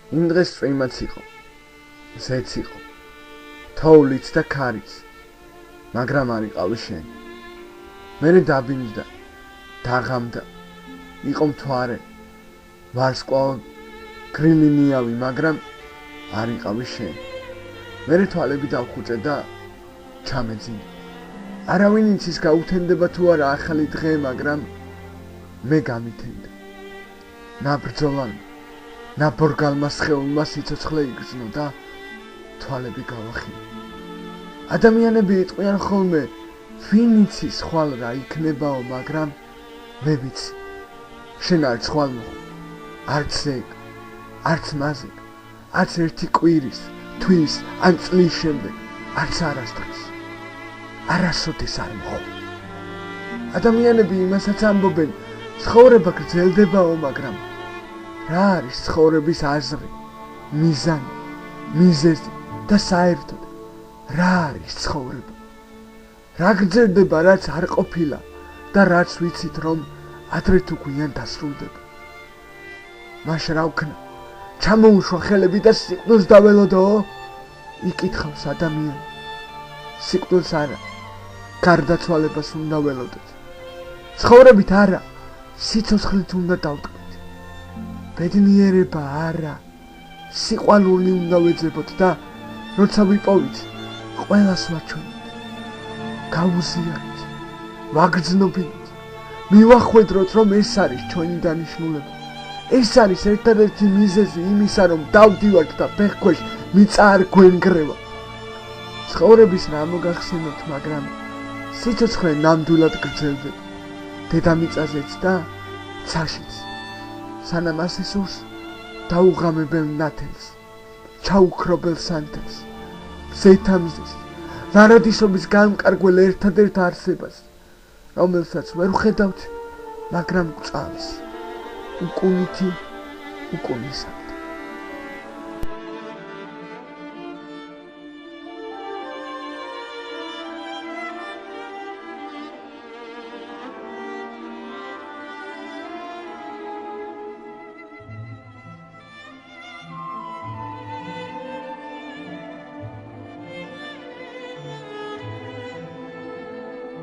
იმ დღეს წვიმაც იყო, ზეც იყო, თოვლიც და ქარიც, მაგრამ არ იყავი შენ. მერე დაბინძდა, დაღამდა, იყო მთვარე, ვარსკვლავ გრილი ნიავი, მაგრამ არ იყავი შენ. მერე თვალები დავხუჭე და ჩამეძინე. არავინ იცის გაუთენდება თუ არა ახალი დღე, მაგრამ მე გამითენდა. ნაბრძოლანმა, ნაბორგალმა სხეულმა სიცოცხლე იგრძნო და თვალები გავახინა. ადამიანები იტყვიან ხოლმე, ვინ იცის ხვალ რა იქნებაო, მაგრამ მე ვიცი. შენ არც ხვალ მოხ, არც ეგ, არც მაზეկ, არც ერთი კვირის, თვის ან წლის შემდეგ, არც არასდროს. არასოდეს არ მოხ. ადამიანები იმასაც ამბობენ, ცხოვრება გრძელდებაო, მაგრამ რა არის ცხოვრების აზრი, მიზანი, მიზეზი და საერთოდ რა არის ცხოვრება? რა გრძელდება, რაც არ ყოფილა და რაც ვიცით, რომ ადრე თუ გვიან დასრულდება. მაშ რა ვქნა? ჩამოუშვა ხელები და სიკვდილს დაველოდო? იკითხავს ადამიანი. სიკვდილს არა, გარდაცვალებას უნდა ველოდოთ. ცხოვრებით არა, სიცოცხლით უნდა დავტკბეთ. ბედნიერება არა, სიყვარული უნდა ვეძებოთ და როცა ვიპოვით, ყველას ვაჩვენოთ. გავუზიაროთ, ვაგრძნობინოთ, მივახვედროთ, რომ ეს არის ჩვენი დანიშნულება. ეს არის ერთადერთი მიზეზი იმისა, რომ დავდივართ და ფეხქვეშ მიწა არ გვენგრევა. ცხოვრების რა მოგახსენოთ, მაგრამ სიცოცხლე ნამდვილად გრძელდება. დედამიწაზეც და ცაშიც. სანამ ასე სურს, დაუღამებელ ნათელს, ჩაუქრობელ სანთელს, ზეთამზეს, ნარადისობის განმკარგვალ ერთადერთ არსებას, რომელსაც ვერ ვხედავთ, მაგრამ გვწავს. უკუნითი უკუნისა.